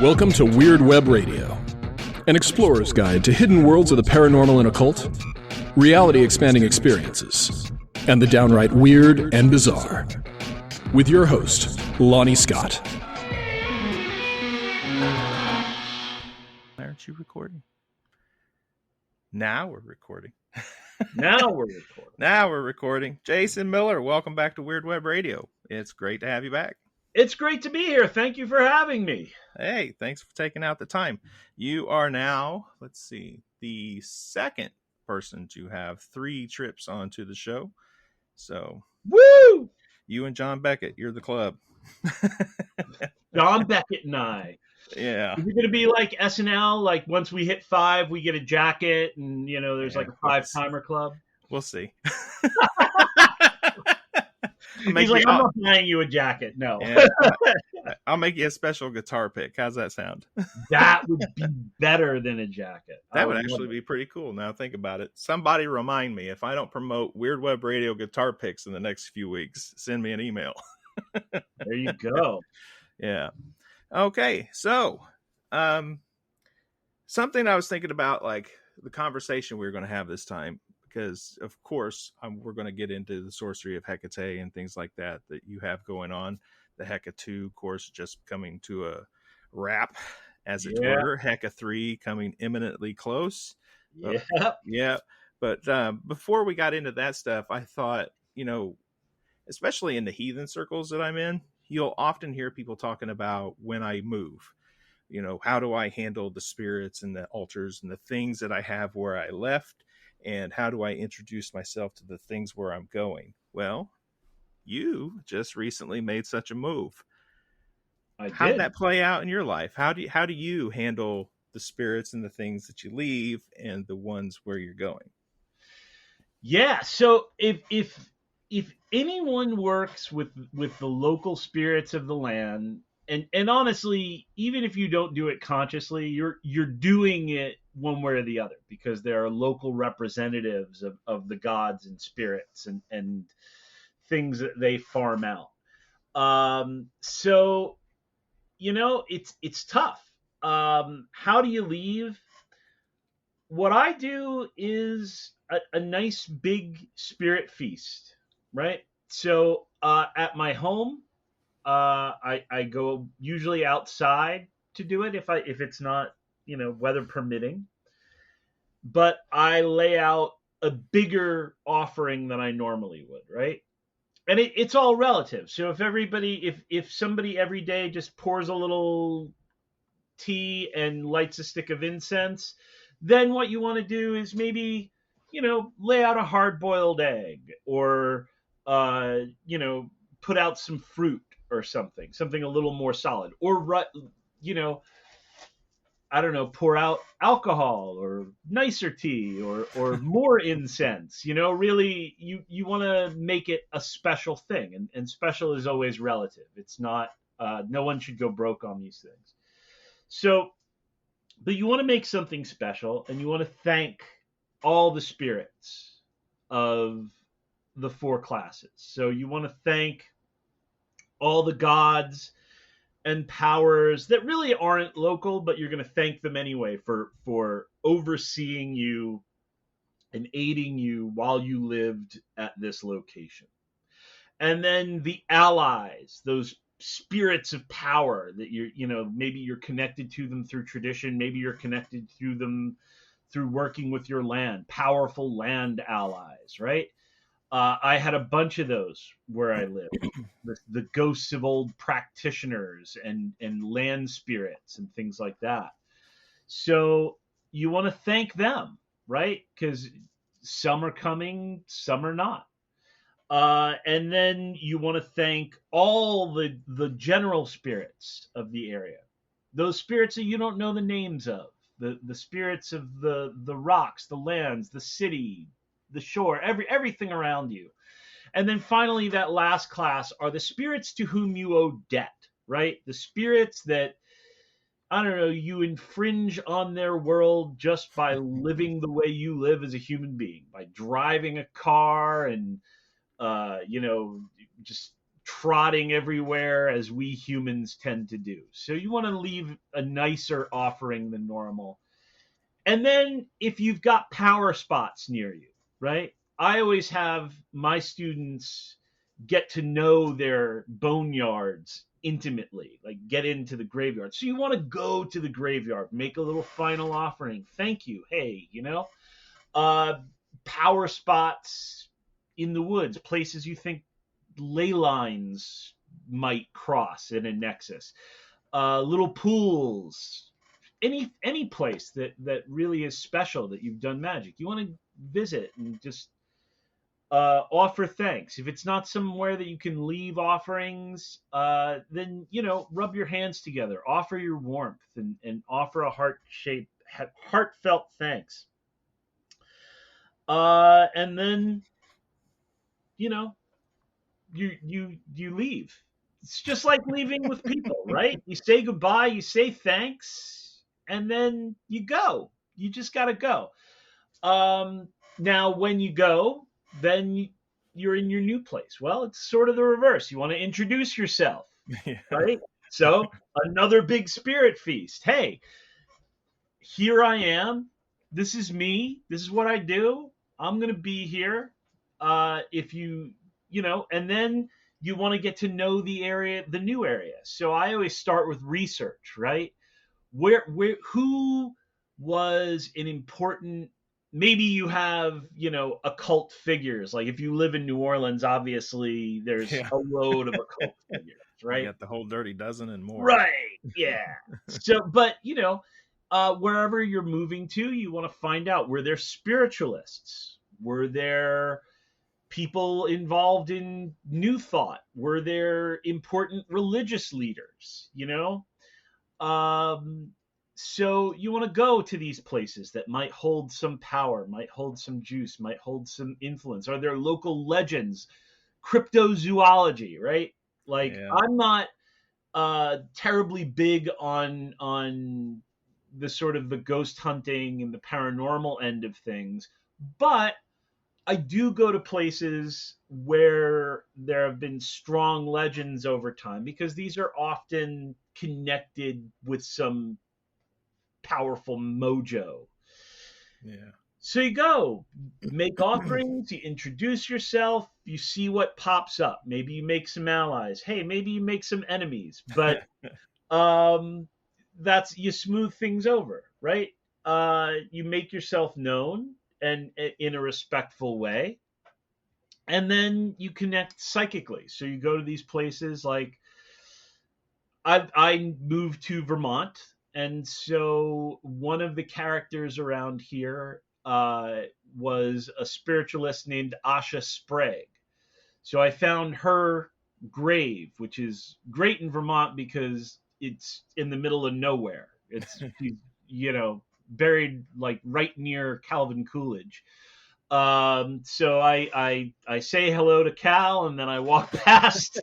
Welcome to Weird Web Radio, an explorer's guide to hidden worlds of the paranormal and occult, reality-expanding experiences, and the downright weird and bizarre. With your host, Lonnie Scott. Why aren't you recording? Now we're recording. Now we're recording. Jason Miller, welcome back to Weird Web Radio. It's great to have you back. It's great to be here. Thank you for having me. Hey, thanks for taking out the time. You are now, the second person to have 3 trips onto the show. So, woo! You and John Beckett, you're the club. John Beckett and I. Yeah. Is it going to be like SNL? Like once we hit 5, we get a jacket and, there's like a 5-timer club? We'll see. He's like, I'm not buying you a jacket. No. Yeah, I'll make you a special guitar pick. How's that sound? That would be better than a jacket. That would actually be pretty cool. Now think about it. Somebody remind me, if I don't promote Weird Web Radio guitar picks in the next few weeks, send me an email. There you go. Yeah. Okay. So, something I was thinking about, like the conversation we were going to have this time, because of course we're going to get into the Sorcery of Hekate and things like that you have going on. The Hekate II course just coming to a wrap, as it were. Hekate III coming imminently close. Yeah. But before we got into that stuff, I thought, especially in the heathen circles that I'm in, you'll often hear people talking about when I move. How do I handle the spirits and the altars and the things that I have where I left? And how do I introduce myself to the things where I'm going? Well, you just recently made such a move. How did that play out in your life? How do you handle the spirits and the things that you leave and the ones where you're going? Yeah. So if anyone works with the local spirits of the land, and honestly, even if you don't do it consciously, you're doing it one way or the other, because there are local representatives of the gods and spirits and things that they farm out. So, it's tough. How do you leave? What I do is a nice big spirit feast, right? So at my home, I go usually outside to do it if it's not, weather permitting, but I lay out a bigger offering than I normally would, right? And it's all relative. So if somebody every day just pours a little tea and lights a stick of incense, then what you want to do is maybe, lay out a hard-boiled egg, or, put out some fruit or something a little more solid, or, I don't know, pour out alcohol or nicer tea or more incense. Really, you want to make it a special thing, and special is always relative. It's not, no one should go broke on these things. So, but you want to make something special, and you want to thank all the spirits of the 4 classes. So you want to thank all the gods and powers that really aren't local, but you're going to thank them anyway for overseeing you and aiding you while you lived at this location. And then the allies, those spirits of power that maybe you're connected to them through tradition, maybe you're connected to them through working with your land, powerful land allies, right? I had a bunch of those where I lived. The ghosts of old practitioners and land spirits and things like that. So you want to thank them, right? Because some are coming, some are not. And then you want to thank all the general spirits of the area. Those spirits that you don't know the names of. The spirits of the rocks, the lands, the city, the shore, everything around you. And then finally, that last class are the spirits to whom you owe debt, right? The spirits that, I don't know, you infringe on their world just by living the way you live as a human being, by driving a car and, just trotting everywhere as we humans tend to do. So you want to leave a nicer offering than normal. And then if you've got power spots near you, right? I always have my students get to know their boneyards intimately, like get into the graveyard. So you want to go to the graveyard, make a little final offering. Thank you. Hey, uh, power spots in the woods, places you think ley lines might cross in a nexus, little pools, any place that really is special that you've done magic. You want to visit and just offer thanks. If it's not somewhere that you can leave offerings, then rub your hands together, offer your warmth, and offer a heartfelt thanks. And then you know you leave. It's just like leaving with people, right? You say goodbye, you say thanks, and then you go. You just got to go. Now, when you go, then you're in your new place. Well, it's sort of the reverse. You want to introduce yourself, Yeah. right? So, another big spirit feast. Hey, here I am. This is me. This is what I do. I'm going to be here. If and then you want to get to know the area, the new area. So I always start with research, right? Who was an important, maybe you have, occult figures. Like if you live in New Orleans, obviously there's Yeah. a load of occult figures, right? You got the whole Dirty Dozen and more. Right. Yeah. So, but wherever you're moving to, you want to find out, were there spiritualists? Were there people involved in New Thought? Were there important religious leaders? So you want to go to these places that might hold some power, might hold some juice, might hold some influence. Are there local legends? Cryptozoology, right? Like Yeah. I'm not terribly big on the sort of the ghost hunting and the paranormal end of things, but I do go to places where there have been strong legends over time, because these are often connected with some powerful mojo. Yeah. So you go, make offerings, you introduce yourself, you see what pops up. Maybe you make some allies. Hey, maybe you make some enemies, but that's, you smooth things over, right? You make yourself known and in a respectful way, and then you connect psychically. So you go to these places. Like I moved to Vermont, and so one of the characters around here was a spiritualist named Asha Sprague. So I found her grave, which is great in Vermont because it's in the middle of nowhere. It's buried like right near Calvin Coolidge. So I say hello to Cal, and then I walk past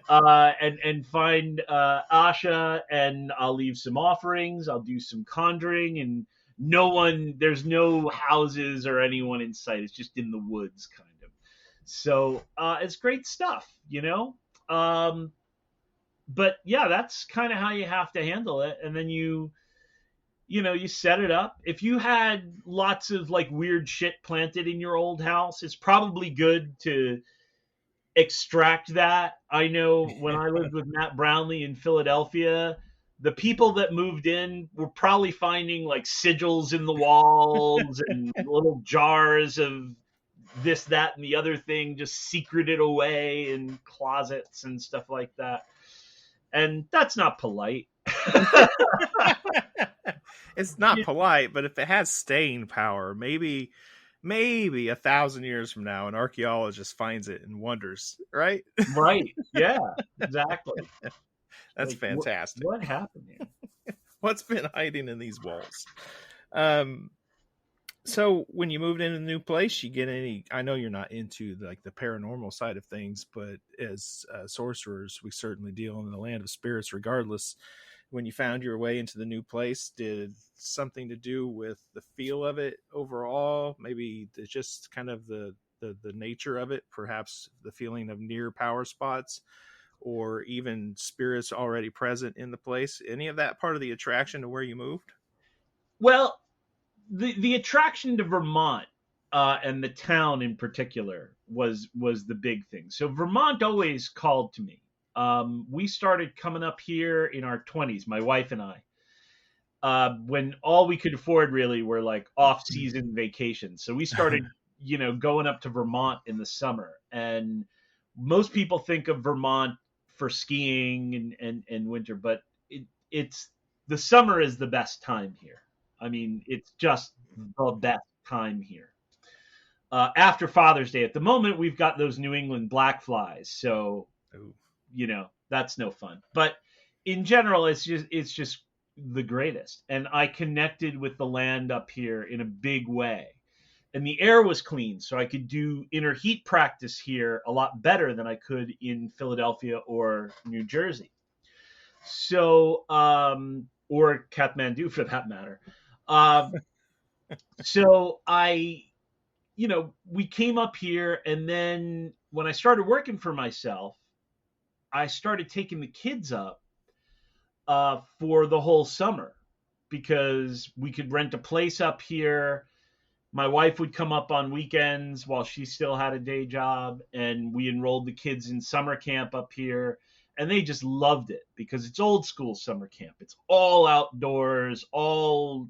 and find Asha, and I'll leave some offerings. I'll do some conjuring, and there's no houses or anyone in sight. It's just in the woods, kind of. So it's great stuff, But yeah, that's kind of how you have to handle it. And then you set it up. If you had lots of like weird shit planted in your old house, it's probably good to extract that. I know when I lived with Matt Brownlee in Philadelphia, the people that moved in were probably finding like sigils in the walls and little jars of this, that, and the other thing just secreted away in closets and stuff like that. And that's not polite. It's not polite, but if it has staying power, maybe 1,000 years from now, an archaeologist finds it and wonders, right? Right. Yeah, exactly. That's like, fantastic. What happened here? What's been hiding in these walls? So when you moved into a new place, you get any, I know you're not into the paranormal side of things, but as sorcerers, we certainly deal in the land of spirits regardless. When you found your way into the new place, did something to do with the feel of it overall? Maybe just kind of the the nature of it, perhaps the feeling of near power spots, or even spirits already present in the place? Any of that part of the attraction to where you moved? Well, the attraction to Vermont, and the town in particular was the big thing. So Vermont always called to me. We started coming up here in our 20s, my wife and I, when all we could afford really were like off-season vacations. So we started, going up to Vermont in the summer. And most people think of Vermont for skiing and winter, but it's the summer is the best time here. I mean, it's just the best time here. After Father's Day, at the moment, we've got those New England black flies, so Ooh. That's no fun. But in general, it's just the greatest. And I connected with the land up here in a big way. And the air was clean, so I could do inner heat practice here a lot better than I could in Philadelphia or New Jersey. So, or Kathmandu for that matter. So we came up here, and then when I started working for myself, I started taking the kids up for the whole summer because we could rent a place up here. My wife would come up on weekends while she still had a day job, and we enrolled the kids in summer camp up here, and they just loved it because it's old school summer camp. It's all outdoors, all,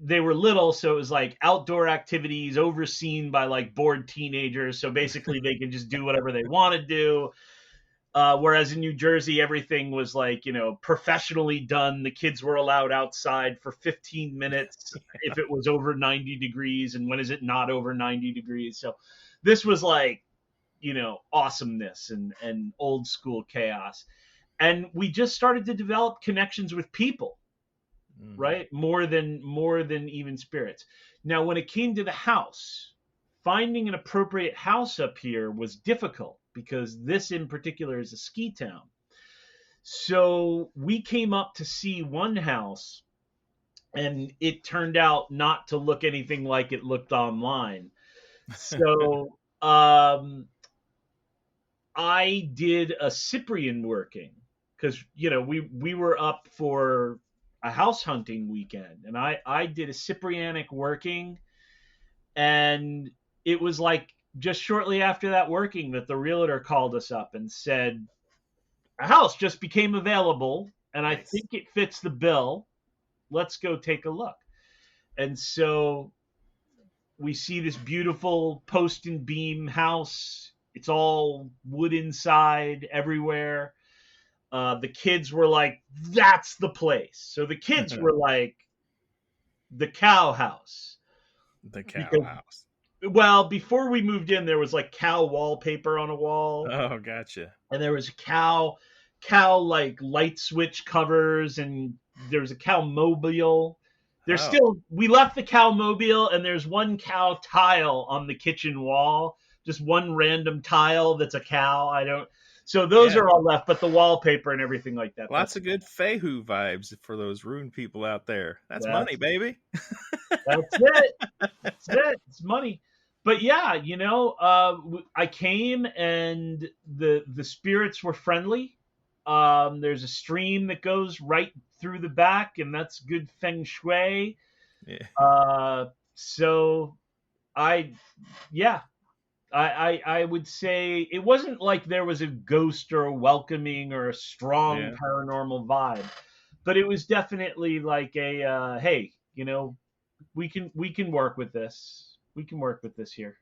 they were little, so it was like outdoor activities overseen by like bored teenagers. So basically they could just do whatever they want to do. Whereas in New Jersey, everything was like, professionally done. The kids were allowed outside for 15 minutes if it was over 90 degrees. And when is it not over 90 degrees? So this was like, awesomeness and old school chaos. And we just started to develop connections with people. Right? More than even spirits. Now, when it came to the house, finding an appropriate house up here was difficult because this in particular is a ski town. So we came up to see one house, and it turned out not to look anything like it looked online. So I did a Cyprian working because, we were up for a house hunting weekend, and I did a Cyprianic working, and it was like just shortly after that working that the realtor called us up and said, a house just became available, and I think it fits the bill. Let's go take a look. And so we see this beautiful post and beam house. It's all wood inside everywhere. The kids were like, that's the place. So the kids were like, the cow house. The cow house. Well, before we moved in, there was like cow wallpaper on a wall. Oh, gotcha. And there was cow like light switch covers, and there was a cow mobile. There's still, we left the cow mobile, and there's one cow tile on the kitchen wall. Just one random tile that's a cow. So those are all left, but the wallpaper and everything like that. Lots of good Fehu vibes for those rune people out there. That's money, baby. That's it. That's it. It's money. But yeah, I came, and the spirits were friendly. There's a stream that goes right through the back, and that's good feng shui. Yeah. So I would say it wasn't like there was a ghost or a welcoming or a strong paranormal vibe, but it was definitely like a hey, we can work with this. We can work with this here.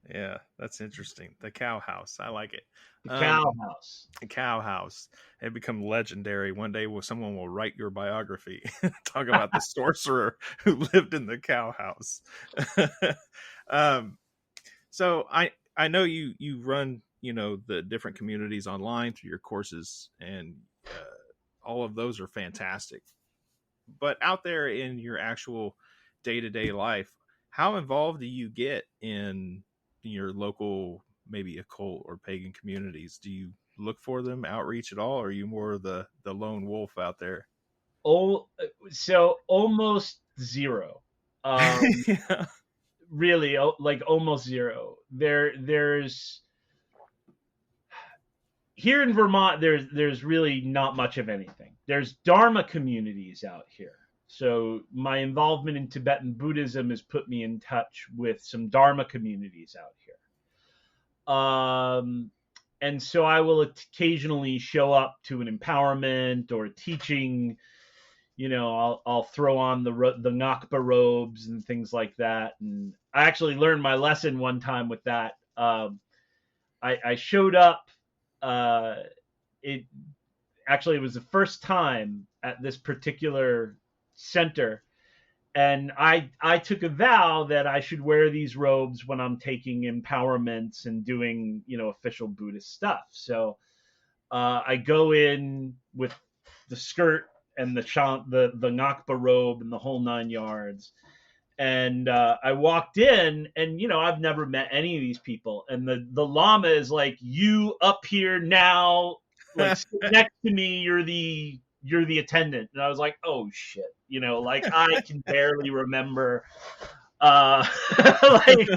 Yeah, that's interesting. The cow house, I like it. The cow house. The cow house. It become legendary. One day, someone will write your biography, talk about the sorcerer who lived in the cow house. So I know you run, the different communities online through your courses, and all of those are fantastic. But out there in your actual day-to-day life, how involved do you get in your local, maybe occult or pagan communities? Do you look for them, outreach at all, or are you more the lone wolf out there? Oh, so almost zero. really, like almost zero. There's here in Vermont, there's really not much of anything. There's Dharma communities out here. So my involvement in Tibetan Buddhism has put me in touch with some Dharma communities out here. And so I will occasionally show up to an empowerment or a teaching. I'll throw on the Ngakpa robes and things like that. And I actually learned my lesson one time with that. I showed up. It was the first time at this particular center, and I took a vow that I should wear these robes when I'm taking empowerments and doing official Buddhist stuff. So I go in with the skirt and the Ngakpa robe and the whole 9 yards. And I walked in, and I've never met any of these people. And the Lama is like, "You up here now, like sit next to me. You're the attendant." And I was like, "Oh shit," like I can barely remember. Like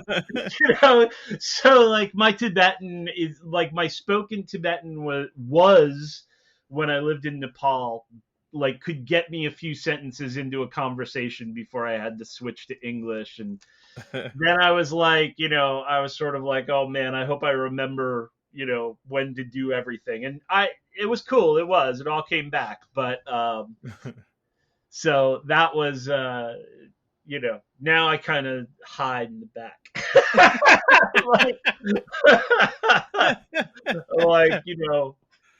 so like my Tibetan is like my spoken Tibetan was when I lived in Nepal, like could get me a few sentences into a conversation before I had to switch to English. And then I was like, I was sort of like, oh man, I hope I remember, when to do everything. And it was cool. It all came back. But so that was, now I kind of hide in the back. like,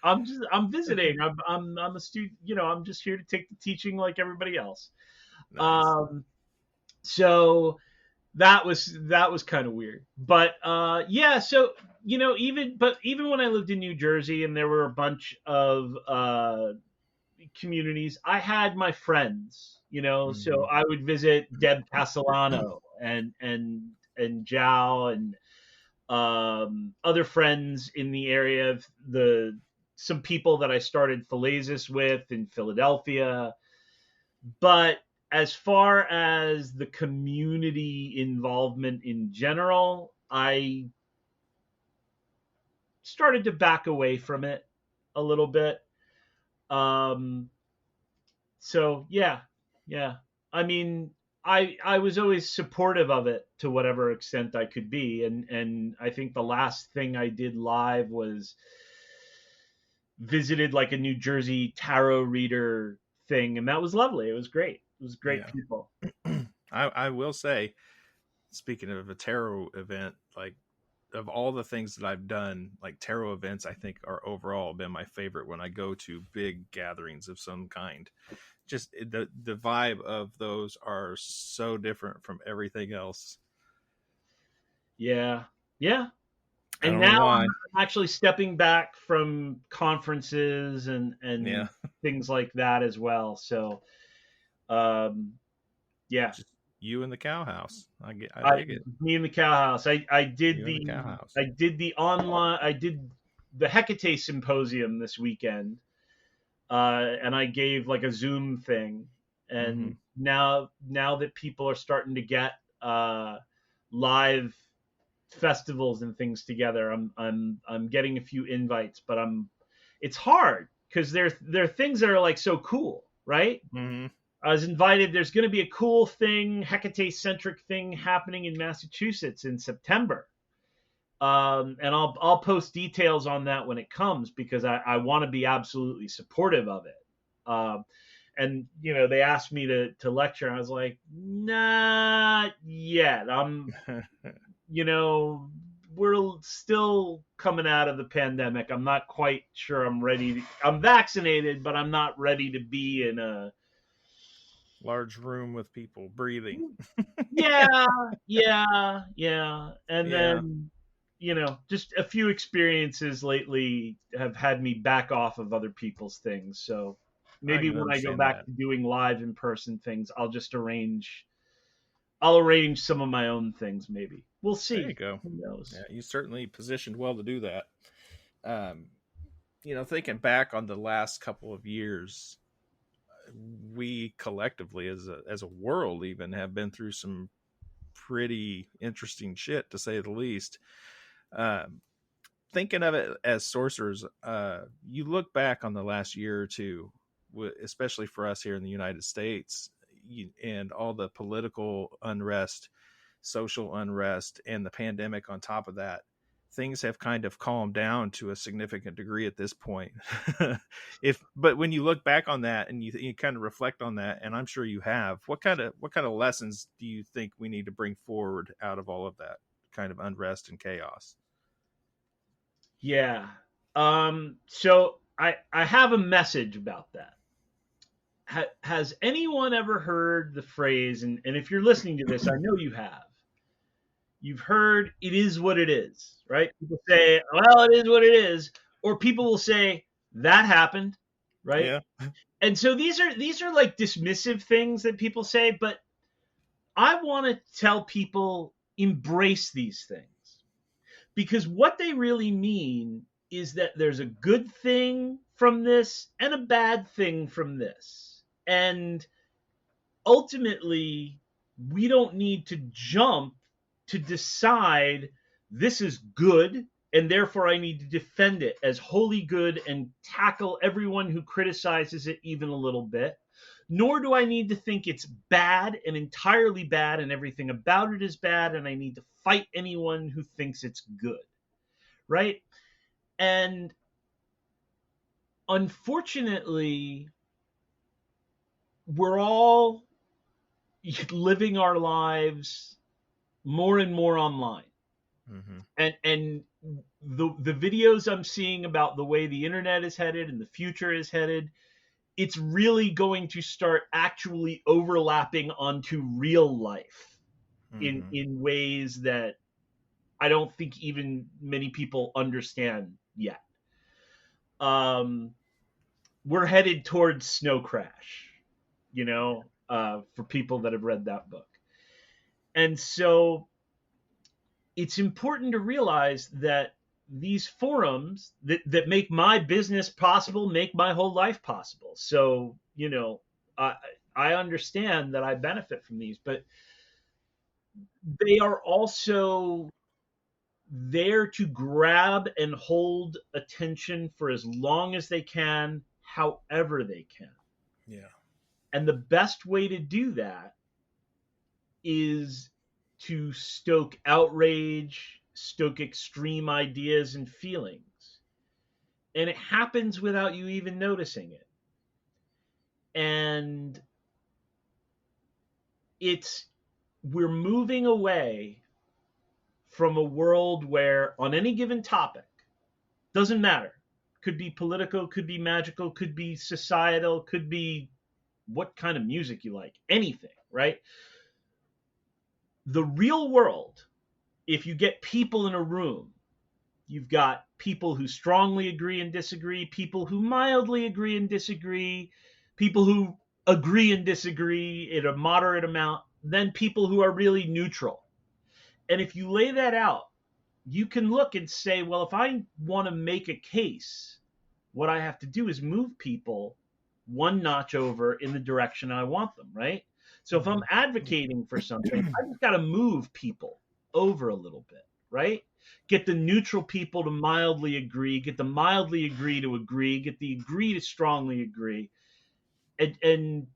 I'm visiting. I'm a student. I'm just here to take the teaching like everybody else. Nice. So that was kind of weird, but yeah. So even when I lived in New Jersey and there were a bunch of communities, I had my friends. Mm-hmm. So I would visit Deb Castellano and Zhao and other friends in the area of some people that I started Phalasis with in Philadelphia. But as far as the community involvement in general, I started to back away from it a little bit. So yeah. I mean, I was always supportive of it to whatever extent I could be. And I think the last thing I did live was visited like a New Jersey tarot reader thing, and that was lovely. It was great. It was great people. I will say, speaking of a tarot event, like of all the things that I've done, like tarot events, I think are overall been my favorite when I go to big gatherings of some kind. Just the vibe of those are so different from everything else. Yeah. And now I'm actually stepping back from conferences and things like that as well. So, yeah. Just you in the cow house. I dig it. Me in the cow house. I did the Hekate symposium this weekend, and I gave like a Zoom thing. And now that people are starting to get live festivals and things together, I'm getting a few invites, but it's hard because there are things that are like so cool, right? Mm-hmm. I was invited. There's going to be a cool thing, Hekate centric thing happening in Massachusetts in September, and I'll post details on that when it comes because I want to be absolutely supportive of it. And they asked me to lecture, and I was like, not yet. We're still coming out of the pandemic. I'm not quite sure I'm ready. I'm vaccinated, but I'm not ready to be in a large room with people breathing. Yeah. And then, just a few experiences lately have had me back off of other people's things. So maybe when I go back to doing live in person things, I'll arrange some of my own things. Maybe we'll see. There you go. Who knows? Yeah, you certainly positioned well to do that. Thinking back on the last couple of years, we collectively as a world even have been through some pretty interesting shit, to say the least. Thinking of it as sorcerers, you look back on the last year or two, especially for us here in the United States, and all the political unrest, social unrest, and the pandemic on top of that. Things have kind of calmed down to a significant degree at this point. But when you look back on that and you kind of reflect on that, and I'm sure you have, what kind of lessons do you think we need to bring forward out of all of that kind of unrest and chaos? Yeah. So I have a message about that. Has anyone ever heard the phrase, and if you're listening to this, I know you have. You've heard "it is what it is," right? People say, "Well, it is what it is," or people will say, "That happened," right? Yeah. And so these are like dismissive things that people say, but I want to tell people embrace these things, because what they really mean is that there's a good thing from this and a bad thing from this. And ultimately, we don't need to jump to decide this is good and therefore I need to defend it as wholly good and tackle everyone who criticizes it even a little bit. Nor do I need to think it's bad and entirely bad and everything about it is bad and I need to fight anyone who thinks it's good. Right? And unfortunately, we're all living our lives more and more online. Mm-hmm. And the videos I'm seeing about the way the internet is headed and the future is headed, it's really going to start actually overlapping onto real life Mm-hmm. in ways that I don't think even many people understand yet. We're headed towards Snow Crash, for people that have read that book. And so it's important to realize that these forums that make my business possible make my whole life possible. So, I understand that I benefit from these, but they are also there to grab and hold attention for as long as they can, however they can. Yeah. And the best way to do that is to stoke outrage, stoke extreme ideas and feelings. And it happens without you even noticing it. And we're moving away from a world where on any given topic, doesn't matter, could be political, could be magical, could be societal, could be what kind of music you like, anything, right? The real world, if you get people in a room, you've got people who strongly agree and disagree, people who mildly agree and disagree, people who agree and disagree in a moderate amount, then people who are really neutral. And if you lay that out, you can look and say, well, if I want to make a case, what I have to do is move people one notch over in the direction I want them, right? So if I'm advocating for something, I just got to move people over a little bit, right? Get the neutral people to mildly agree, get the mildly agree to agree, get the agree to strongly agree. And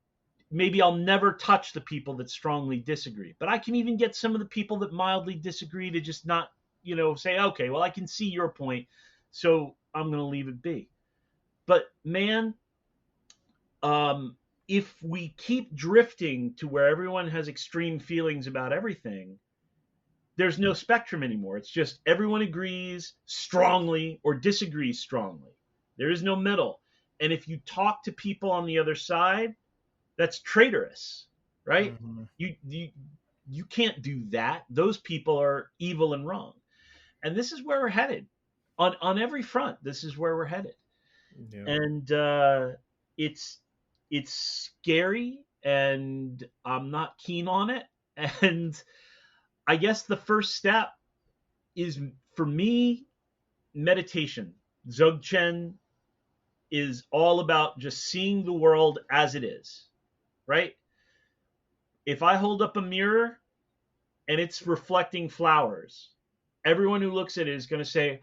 maybe I'll never touch the people that strongly disagree. But I can even get some of the people that mildly disagree to just not, say, okay, well, I can see your point, so I'm going to leave it be. But man, if we keep drifting to where everyone has extreme feelings about everything, there's no spectrum anymore. It's just everyone agrees strongly or disagrees strongly. There is no middle. And if you talk to people on the other side, that's traitorous, right? Mm-hmm. You can't do that. Those people are evil and wrong. And this is where we're headed. On every front, this is where we're headed. Yeah. And it's scary, and I'm not keen on it. And I guess the first step is, for me, meditation. Dzogchen is all about just seeing the world as it is, right? If I hold up a mirror, and it's reflecting flowers, everyone who looks at it is going to say,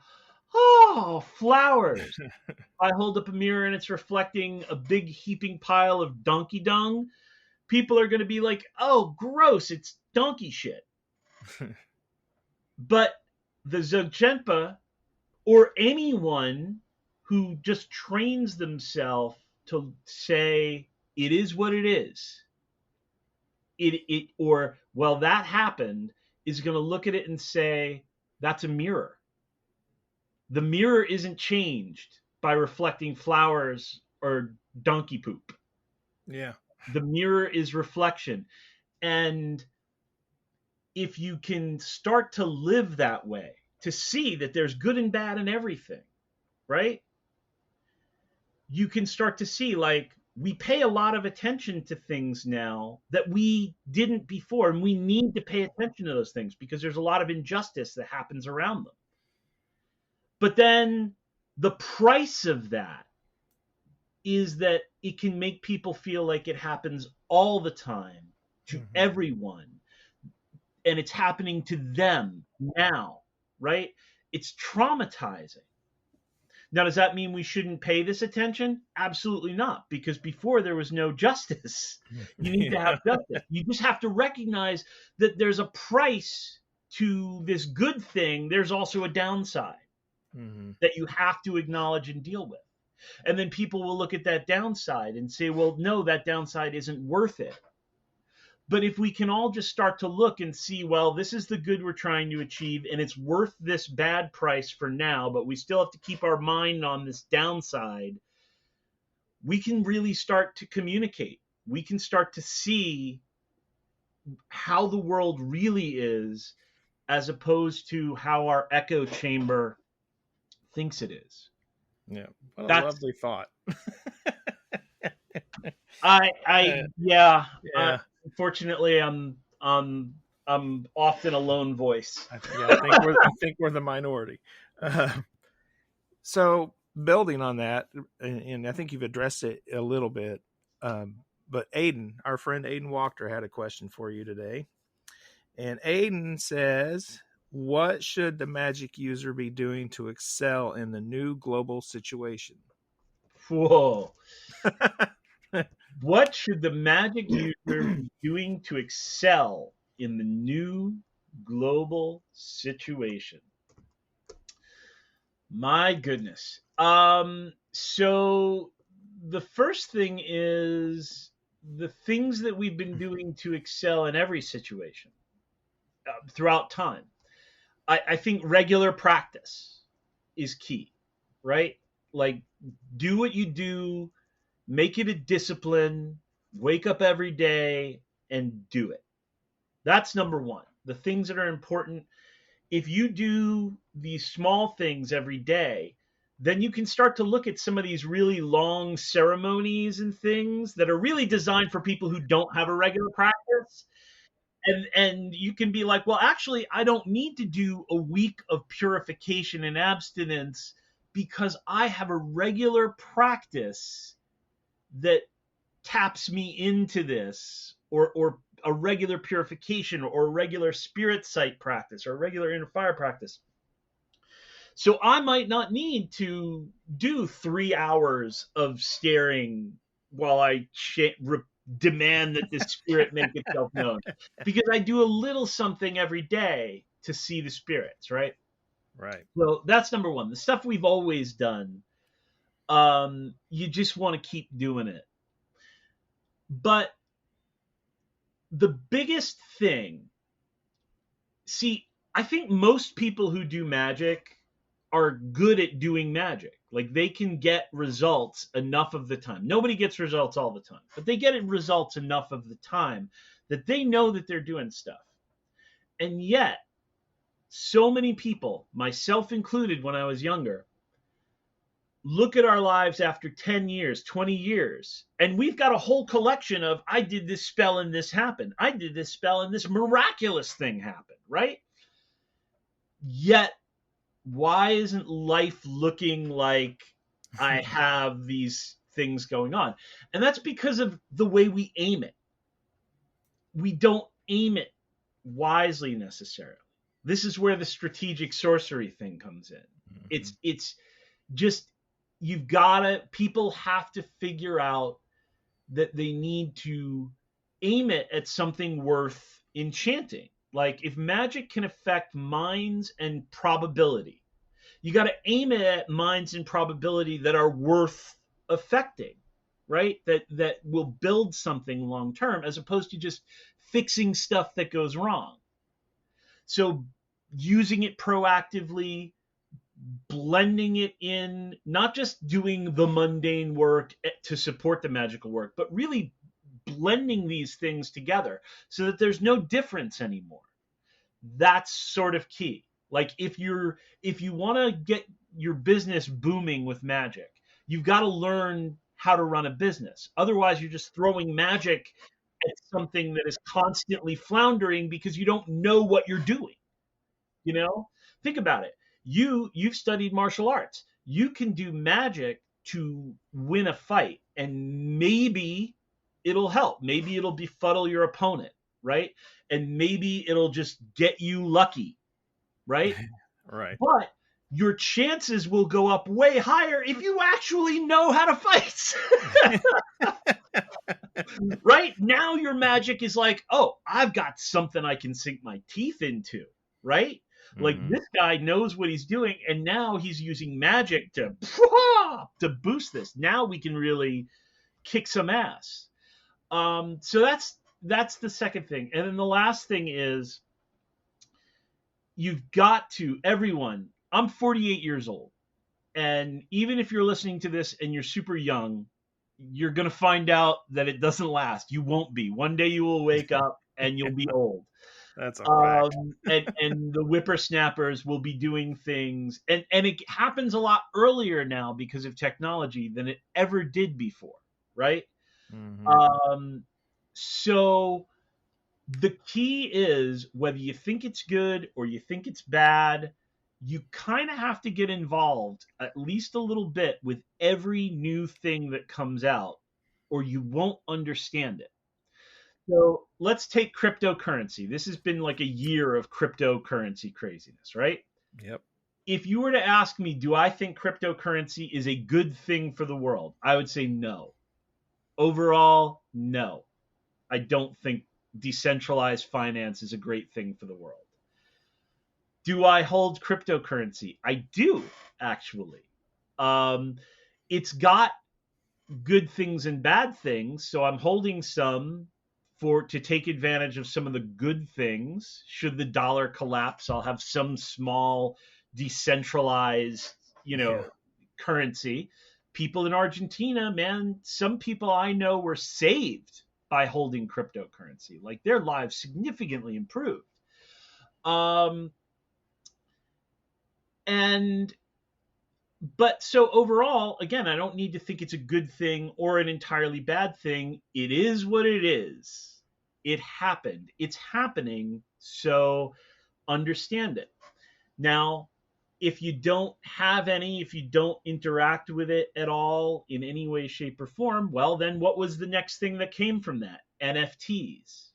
oh, flowers. If I hold up a mirror and it's reflecting a big heaping pile of donkey dung, people are going to be like, oh, gross, it's donkey shit. But the Dzogchenpa, or anyone who just trains themselves to say, it is what it is, or, well, that happened, is going to look at it and say, that's a mirror. The mirror isn't changed by reflecting flowers or donkey poop. Yeah. The mirror is reflection. And if you can start to live that way, to see that there's good and bad in everything, right? You can start to see, like, we pay a lot of attention to things now that we didn't before, and we need to pay attention to those things because there's a lot of injustice that happens around them. But then the price of that is that it can make people feel like it happens all the time to everyone, and it's happening to them now, right? It's traumatizing. Now, does that mean we shouldn't pay this attention? Absolutely not, because before there was no justice. You need to have justice. You just have to recognize that there's a price to this good thing. There's also a downside that you have to acknowledge and deal with. And then people will look at that downside and say, well, no, that downside isn't worth it. But if we can all just start to look and see, well, this is the good we're trying to achieve, and it's worth this bad price for now, but we still have to keep our mind on this downside, we can really start to communicate. We can start to see how the world really is, as opposed to how our echo chamber thinks it is. Yeah. What a lovely thought. Unfortunately, I'm often a lone voice. I think we're the minority. So building on that, and I think you've addressed it a little bit, but Aiden, our friend Aiden Wachter, had a question for you today. And Aiden says, what should the magic user be doing to excel in the new global situation? Whoa. What should the magic user be doing to excel in the new global situation? My goodness. So the first thing is the things that we've been doing to excel in every situation throughout time. I think regular practice is key, right? Like, do what you do, make it a discipline, wake up every day and do it. That's number one. The things that are important. If you do these small things every day, then you can start to look at some of these really long ceremonies and things that are really designed for people who don't have a regular practice. And you can be like, well, actually, I don't need to do a week of purification and abstinence because I have a regular practice that taps me into this, or a regular purification, or a regular spirit sight practice, or a regular inner fire practice. So I might not need to do 3 hours of staring while I demand that the spirit make itself known, because I do a little something every day to see the spirits, right? Right. So that's number one. The stuff we've always done, you just want to keep doing it. But the biggest thing, see, I think most people who do magic are good at doing magic. Like, they can get results enough of the time. Nobody gets results all the time, but they get results enough of the time that they know that they're doing stuff. And yet, so many people, myself included when I was younger, look at our lives after 10 years, 20 years, and we've got a whole collection of, I did this spell and this happened. I did this spell and this miraculous thing happened, right? Yet, why isn't life looking like I have these things going on? And that's because of the way we aim it. We don't aim it wisely necessarily. This is where the strategic sorcery thing comes in. It's just, people have to figure out that they need to aim it at something worth enchanting. Like, if magic can affect minds and probability, you got to aim it at minds and probability that are worth affecting, right? That will build something long term, as opposed to just fixing stuff that goes wrong. So using it proactively, blending it in, not just doing the mundane work to support the magical work, but really blending these things together so that there's no difference anymore. That's sort of key. Like, if you want to get your business booming with magic, you've got to learn how to run a business. Otherwise, you're just throwing magic at something that is constantly floundering because you don't know what you're doing. You know, think about it. You've studied martial arts. You can do magic to win a fight, and maybe it'll help. Maybe it'll befuddle your opponent, right? And maybe it'll just get you lucky, right? Right. But your chances will go up way higher if you actually know how to fight. Right? Now your magic is like, oh, I've got something I can sink my teeth into, right? Like, this guy knows what he's doing, and now he's using magic to boost this. Now we can really kick some ass. So that's the second thing. And then the last thing is, you've got to, everyone, I'm 48 years old. And even if you're listening to this and you're super young, you're going to find out that it doesn't last. You won't be. One day you will wake up and you'll be old. That's a fact. And the whippersnappers will be doing things. And it happens a lot earlier now because of technology than it ever did before, right? So the key is, whether you think it's good or you think it's bad, you kind of have to get involved at least a little bit with every new thing that comes out, or you won't understand it. So let's take cryptocurrency. This has been like a year of cryptocurrency craziness, right? Yep. If you were to ask me, do I think cryptocurrency is a good thing for the world? I would say no. Overall, no. I don't think decentralized finance is a great thing for the world. Do I hold cryptocurrency? I do, actually. It's got good things and bad things, so I'm holding some to take advantage of some of the good things. Should the dollar collapse, I'll have some small decentralized, currency. People in Argentina, man, some people I know were saved by holding cryptocurrency. Like, their lives significantly improved. But so overall, again, I don't need to think it's a good thing or an entirely bad thing. It is what it is. It happened. It's happening. So understand it. Now, if you don't interact with it at all in any way, shape, or form, well, then what was the next thing that came from that? NFTs,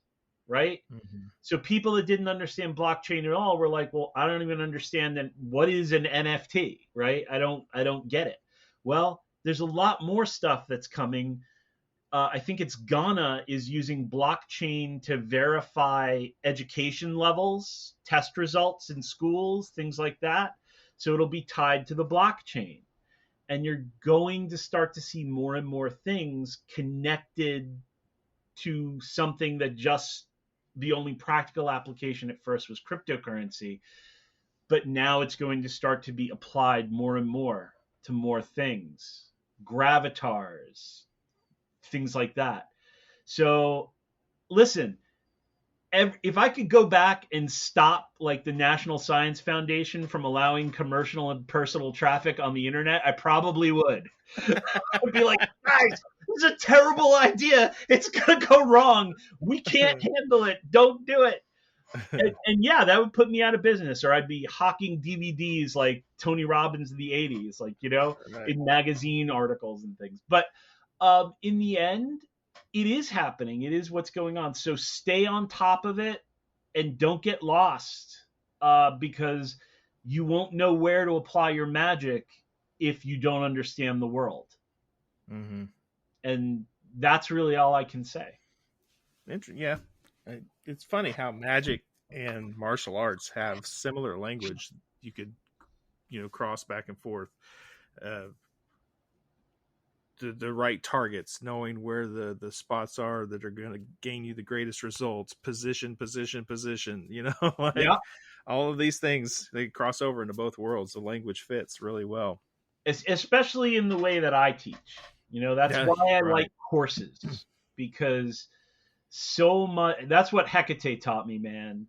right? So people that didn't understand blockchain at all were like, well, I don't even understand then what is an NFT, right? I don't get it. Well, there's a lot more stuff that's coming. I think it's Ghana is using blockchain to verify education levels, test results in schools, things like that. So it'll be tied to the blockchain. And you're going to start to see more and more things connected to something that just the only practical application at first was cryptocurrency. But now it's going to start to be applied more and more to more things, gravatars, things like that. So listen, if I could go back and stop like the National Science Foundation from allowing commercial and personal traffic on the internet, I probably would. I'd be like, guys, this is a terrible idea. It's going to go wrong. We can't handle it. Don't do it. And yeah, that would put me out of business, or I'd be hawking DVDs like Tony Robbins in the 80s, like, Right. in magazine articles and things. But in the end, it is happening. It is what's going on. So stay on top of it and don't get lost, because you won't know where to apply your magic if you don't understand the world. Mm-hmm. And that's really all I can say. Yeah. It's funny how magic and martial arts have similar language. You could, cross back and forth. The right targets, knowing where the spots are that are going to gain you the greatest results, position, like Yeah. all of these things, they cross over into both worlds. The language fits really well. Especially in the way that I teach. That's Yeah, why I right. like courses, because so much, that's what Hekate taught me, man.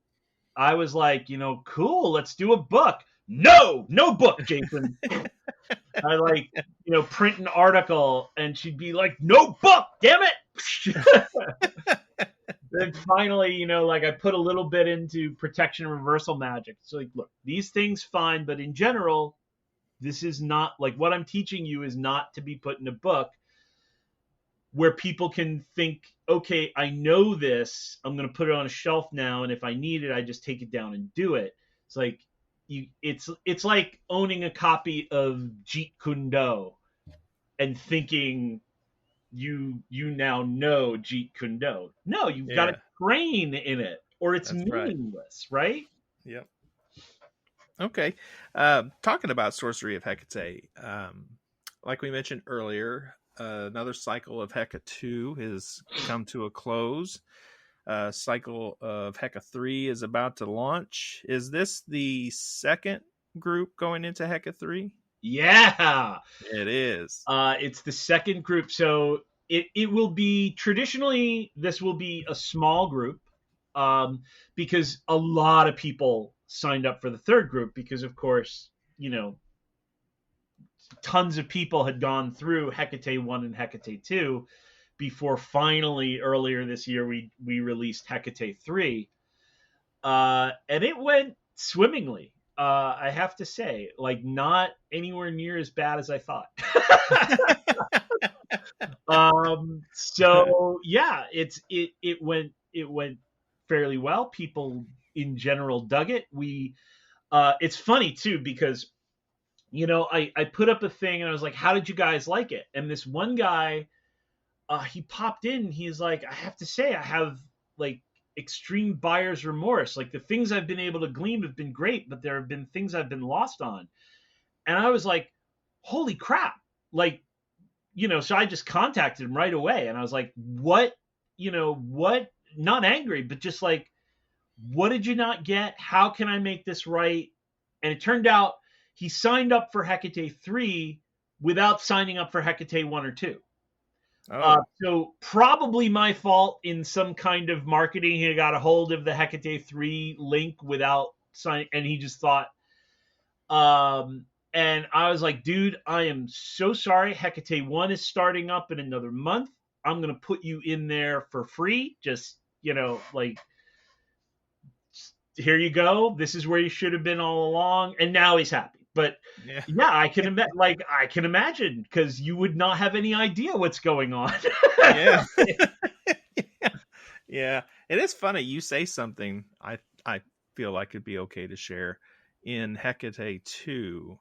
I was like, cool, let's do a book. No book, Jason. I like, print an article and she'd be like, no book, damn it. Then finally, I put a little bit into protection and reversal magic. So like, look, these things fine, but in general, this is not like what I'm teaching you is not to be put in a book where people can think, okay, I know this, I'm going to put it on a shelf now, and if I need it, I just take it down and do it. It's like it's like owning a copy of Jeet Kune Do and thinking you now know Jeet Kune Do. No, you've got to train in it, or it's That's meaningless, right? Yep. Okay. Talking about Sorcery of Hekate, like we mentioned earlier, another cycle of Hekate II has come to a close. Cycle of Hekate III is about to launch. Is this the second group going into Hekate III? Yeah, it is. It's the second group. So it will be, traditionally, this will be a small group, because a lot of people signed up for the third group because, of course, tons of people had gone through Hekate 1 and Hekate 2 before finally earlier this year we released Hekate 3. And it went swimmingly. I have to say, like, not anywhere near as bad as I thought. So yeah, it went fairly well. People in general dug it. It's funny too, because I put up a thing and I was like, how did you guys like it? And this one guy, he popped in. He's like, I have to say, I have like extreme buyer's remorse. Like, the things I've been able to glean have been great, but there have been things I've been lost on. And I was like, holy crap. Like, so I just contacted him right away. And I was like, what, not angry, but just like, what did you not get? How can I make this right? And it turned out he signed up for Hekate 3 without signing up for Hekate 1 or 2. Oh. So probably my fault in some kind of marketing. He got a hold of the Hekate 3 link without signing, and he just thought, and I was like, dude, I am so sorry. Hekate 1 is starting up in another month. I'm going to put you in there for free. Just, like, here you go. This is where you should have been all along. And now he's happy. But yeah, I can imagine, because you would not have any idea what's going on. Yeah. Yeah. It is funny. You say something I feel like it'd be okay to share in Hekate 2.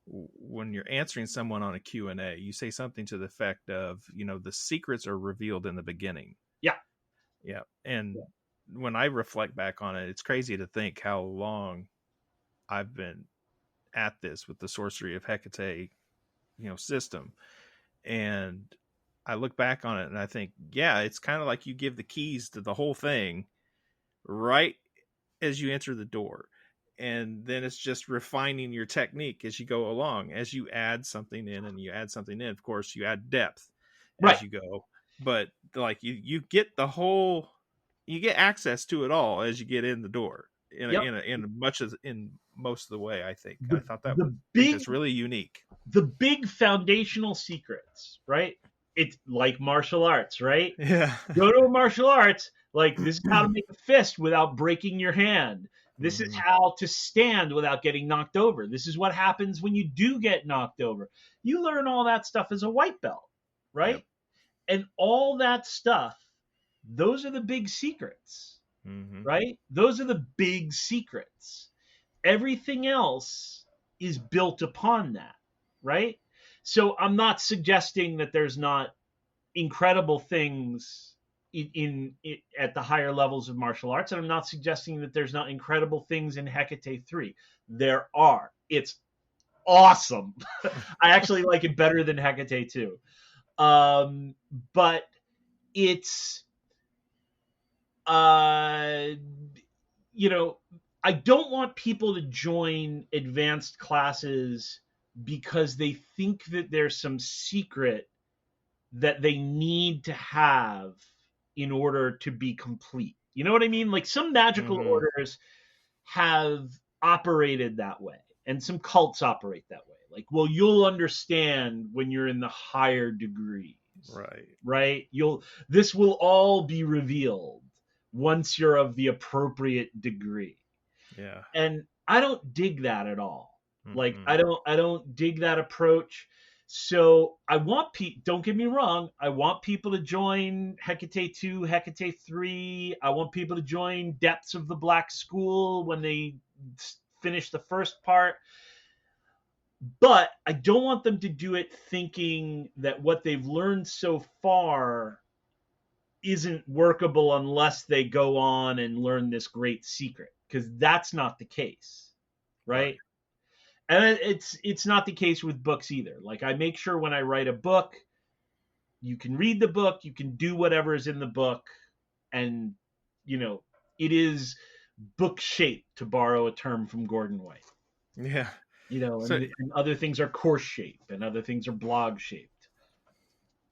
When you're answering someone on a Q&A, you say something to the effect of, the secrets are revealed in the beginning. Yeah. Yeah. And when I reflect back on it, it's crazy to think how long I've been at this with the Sorcery of Hekate, system. And I look back on it and I think, yeah, it's kind of like you give the keys to the whole thing right as you enter the door. And then it's just refining your technique as you go along. As you add something in and you add something in, of course, you add depth as you go. But like you get you get access to it all as you get in the door in most of the way. I think I thought it's really unique. The big foundational secrets, right? It's like martial arts, right? Yeah. Go to a martial arts, like, this is how to make a fist without breaking your hand. This is how to stand without getting knocked over. This is what happens when you do get knocked over. You learn all that stuff as a white belt, right? Yep. And all that stuff, those are the big secrets. Mm-hmm. right? Those are the big secrets. Everything else is built upon that, right? So I'm not suggesting that there's not incredible things in at the higher levels of martial arts, and I'm not suggesting that there's not incredible things in Hekate 3. There are. It's awesome. I actually like it better than Hekate 2. But it's uh you know, I don't want people to join advanced classes because they think that there's some secret that they need to have in order to be complete. You know what I mean? Like some magical Mm-hmm. orders have operated that way, and some cults operate that way. Like, well, you'll understand when you're in the higher degrees, Right. right? This will all be revealed once you're of the appropriate degree. Yeah. And I don't dig that at all. Like Mm-hmm. I don't dig that approach. So I want don't get me wrong, I want people to join Hekate 2, Hekate 3. I want people to join Depths of the Black School when they finish the first part. But I don't want them to do it thinking that what they've learned so far isn't workable unless they go on and learn this great secret, because that's not the case, right? And it's not the case with books either. Like I make sure when I write a book, you can read the book, you can do whatever is in the book, and it is book shaped, to borrow a term from Gordon White. Yeah. So, And other things are course shaped, and other things are blog shaped.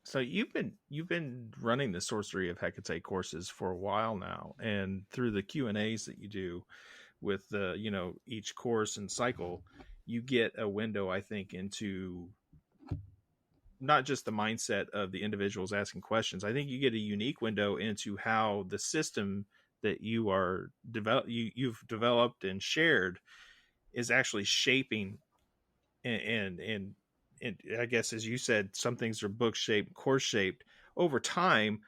so you've been running the Sorcery of Hekate courses for a while now, and through the Q&As that you do with the each course and cycle, you get a window, I think, into not just the mindset of the individuals asking questions. I think you get a unique window into how the system that you've developed and shared is actually shaping and I guess, as you said, some things are book shaped, course shaped. Over time,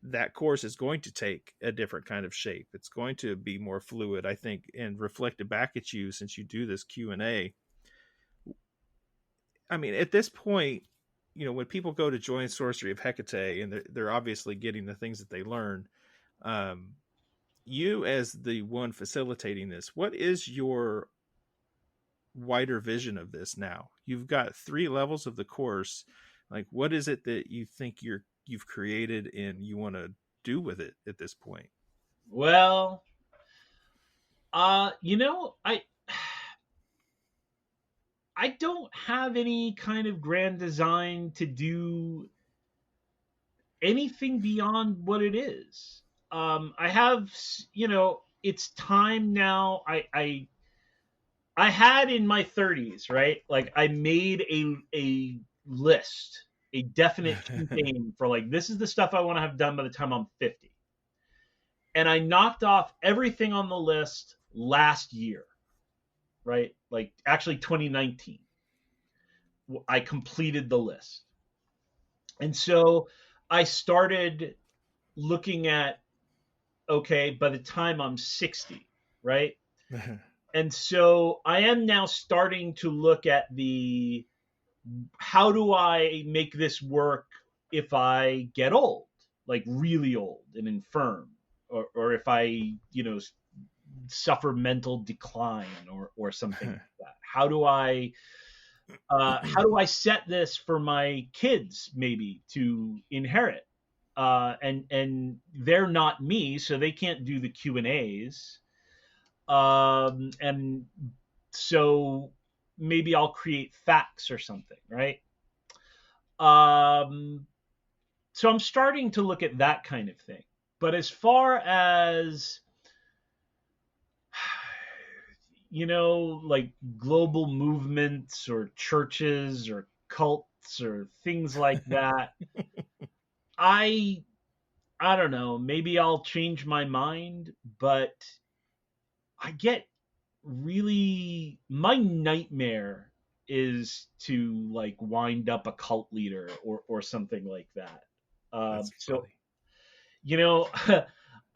that course is going to take a different kind of shape. It's going to be more fluid, I think, and reflected back at you since you do this Q&A. I mean, at this point, when people go to join Sorcery of Hekate, and they're obviously getting the things that they learn, you as the one facilitating this, what is your wider vision of this now? You've got 3 levels of the course. Like, what is it that you think you've created and you want to do with it at this point? Well, I don't have any kind of grand design to do anything beyond what it is. I have, it's time now. I had in my 30s, right? Like I made a list, a definite campaign for like, this is the stuff I want to have done by the time I'm 50. And I knocked off everything on the list last year, right? Like actually 2019. I completed the list. And so I started looking at, okay, by the time I'm 60, right? And so I am now starting to look at how do I make this work if I get old, like really old and infirm, or if I, suffer mental decline or something like that. How do I set this for my kids maybe to inherit? And they're not me, so they can't do the Q&As. And so maybe I'll create facts or something, right? So I'm starting to look at that kind of thing. But as far as like global movements or churches or cults or things like that, I don't know, maybe I'll change my mind, but I get my nightmare is to like wind up a cult leader or something like that. That's So funny.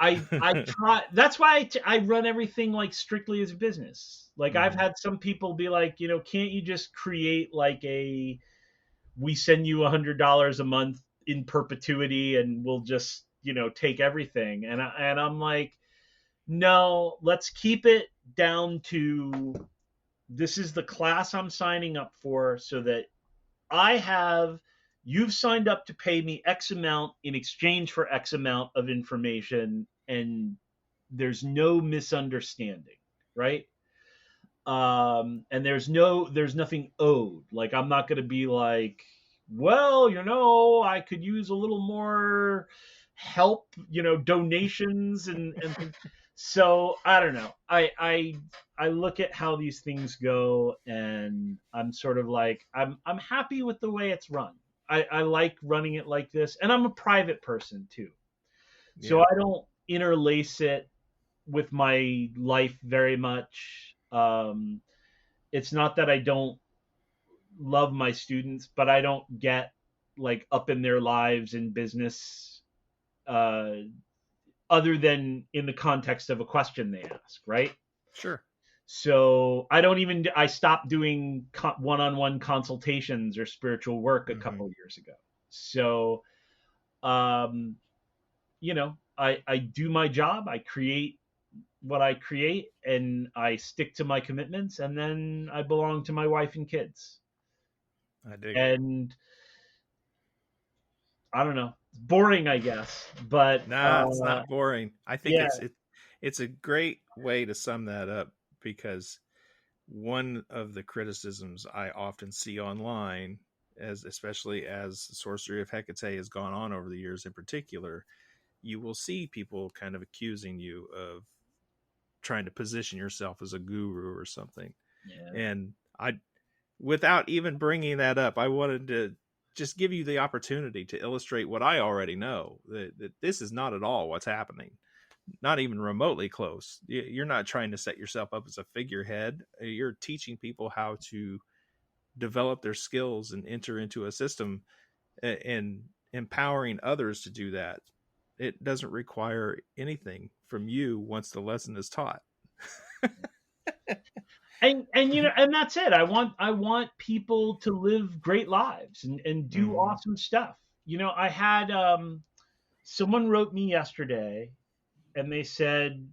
I try. That's why I run everything like strictly as a business. Like I've had some people be like, can't you just create like we send you $100 a month in perpetuity and we'll just take everything. And I'm like, no, let's keep it down to this is the class I'm signing up for, so that you've signed up to pay me X amount in exchange for X amount of information, and there's no misunderstanding, right? And there's nothing owed. Like I'm not going to be like, well, I could use a little more help, donations and things. So I don't know. I look at how these things go, and I'm sort of like I'm happy with the way it's run. I like running it like this, and I'm a private person too, so I don't interlace it with my life very much. It's not that I don't love my students, but I don't get like up in their lives in business, other than in the context of a question they ask, right? Sure. So I stopped doing one-on-one consultations or spiritual work a couple of years ago. So, I do my job. I create what I create, and I stick to my commitments, and then I belong to my wife and kids. I dig and I don't know. It's boring, I guess, but it's not boring. I think it's a great way to sum that up, because one of the criticisms I often see online, especially as the Sorcery of Hekate has gone on over the years in particular, you will see people kind of accusing you of trying to position yourself as a guru or something. Yeah. And without even bringing that up, I wanted to just give you the opportunity to illustrate what I already know, that this is not at all what's happening. Not even remotely close. You're not trying to set yourself up as a figurehead. You're teaching people how to develop their skills and enter into a system, and empowering others to do that. It doesn't require anything from you once the lesson is taught. and and that's it. I want people to live great lives and do awesome stuff. I had someone wrote me yesterday, and they said,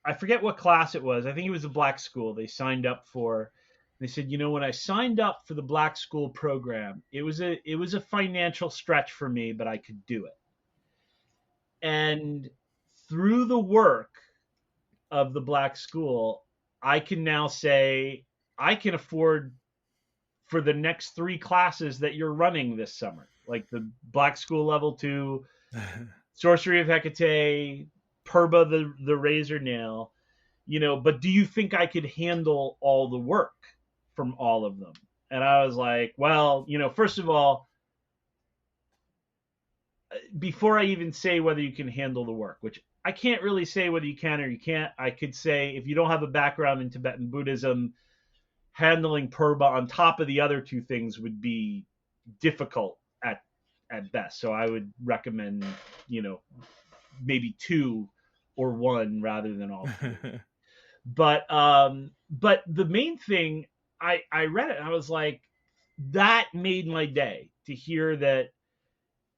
I forget what class it was. I think it was a black school they signed up for. They said, when I signed up for the black school program, it was a financial stretch for me, but I could do it. And through the work of the black school, I can now say I can afford for the next 3 classes that you're running this summer, like the Black School Level 2, Sorcery of Hekate, Purba the Razor Nail, but do you think I could handle all the work from all of them? And I was like, well, first of all, before I even say whether you can handle the work, which I can't really say whether you can or you can't, I could say if you don't have a background in Tibetan Buddhism, handling Purba on top of the other 2 things would be difficult at best. So I would recommend, maybe 2 or 1 rather than all 3. But the main thing, I read it and I was like, that made my day to hear that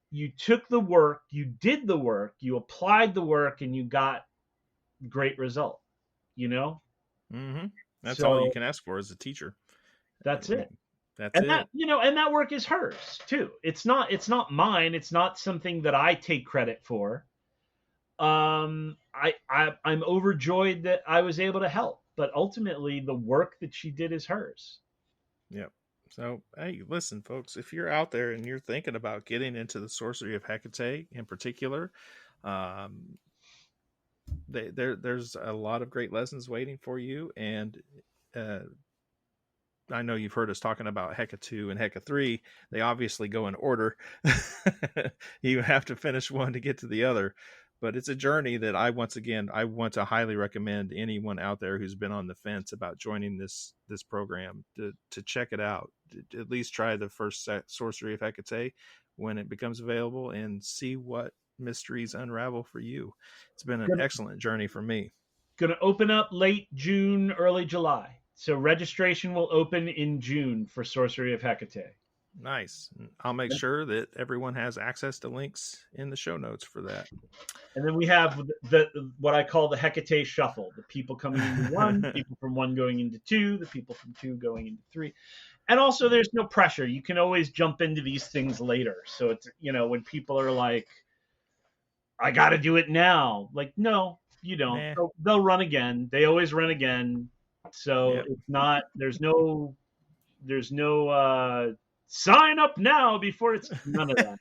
you took the work, you did the work, you applied the work, and you got great result. That's all you can ask for as a teacher. That's it. That's it. And that work is hers too. It's not mine. It's not something that I take credit for. I'm overjoyed that I was able to help, but ultimately the work that she did is hers. Yep. So, hey, listen, folks, if you're out there and you're thinking about getting into the Sorcery of Hekate in particular, there's a lot of great lessons waiting for you. And I know you've heard us talking about Hekate II and Hekate III. They obviously go in order. You have to finish one to get to the other. But it's a journey that I want to highly recommend anyone out there who's been on the fence about joining this program to check it out. To at least try the first Sorcery of Hekate when it becomes available, and see what mysteries unravel for you. It's been an excellent journey for me. Going to open up late June, early July. So registration will open in June for Sorcery of Hekate. Nice. I'll make sure that everyone has access to links in the show notes for that. And then we have what I call the Hekate shuffle, the people coming into 1, people from 1 going into 2, the people from 2 going into 3. And also there's no pressure. You can always jump into these things later. So it's, when people are like, I got to do it now. Like, no, you don't. Nah. They'll run again. They always run again. So It's not, there's no sign up now before it's none of that.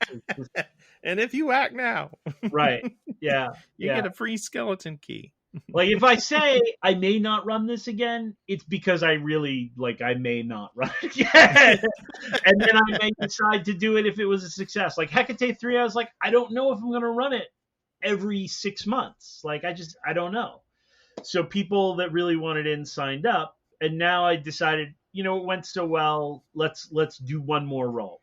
And if you act now, right. Yeah. you get a free skeleton key. Like if I say I may not run this again, it's because I really I may not run it again. And then I may decide to do it if it was a success. Like Hekate 3, I was like, I don't know if I'm going to run it every 6 months. Like I don't know. So people that really wanted in signed up, and now I decided, it went so well. Let's do one more roll.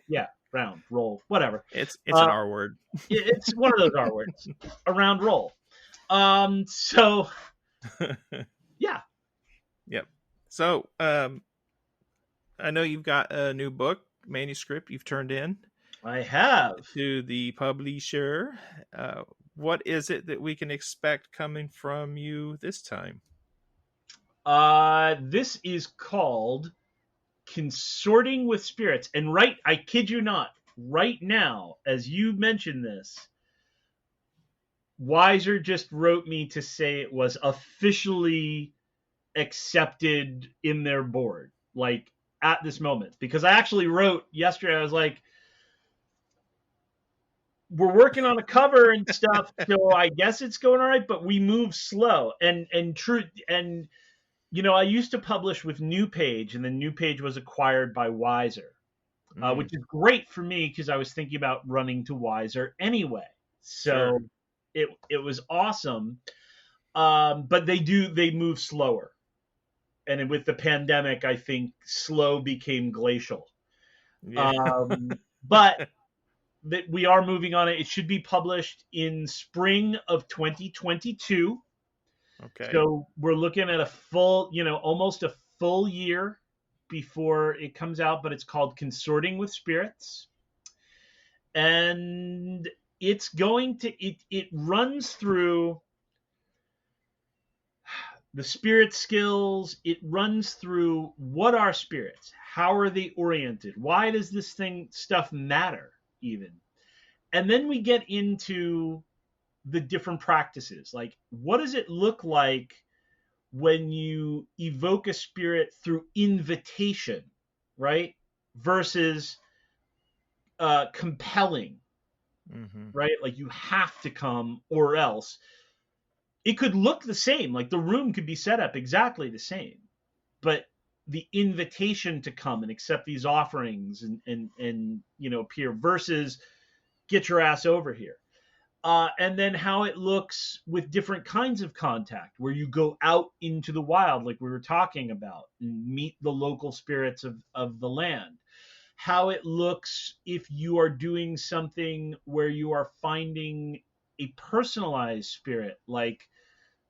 Yeah, round, roll, whatever. It's an R word. It's one of those R words. A round roll. So yeah. Yep. So I know you've got a new book manuscript you've turned in. I have. To the publisher. What is it that we can expect coming from you this time? This is called Consorting with Spirits. And I kid you not, right now, as you mentioned this, Weiser just wrote me to say it was officially accepted in their board, like at this moment. Because I actually wrote yesterday, I was like, we're working on a cover and stuff, so I guess it's going all right, but we move slow. And I used to publish with New Page, and then New Page was acquired by Weiser, which is great for me because I was thinking about running to Weiser anyway. So it was awesome. But they move slower. And with the pandemic, I think slow became glacial. Yeah. But that we are moving on it. It should be published in spring of 2022. Okay. So we're looking at a full, almost a full year before it comes out, but it's called Consorting with Spirits. And it's going to, it runs through the spirit skills. It runs through what are spirits? How are they oriented? Why does this stuff matter even? And then we get into the different practices. Like, what does it look like when you evoke a spirit through invitation, right? Versus compelling, right? Like you have to come or else. It could look the same. Like the room could be set up exactly the same, but the invitation to come and accept these offerings and appear versus get your ass over here. And then how it looks with different kinds of contact, where you go out into the wild, like we were talking about, and meet the local spirits of the land. How it looks if you are doing something where you are finding a personalized spirit, like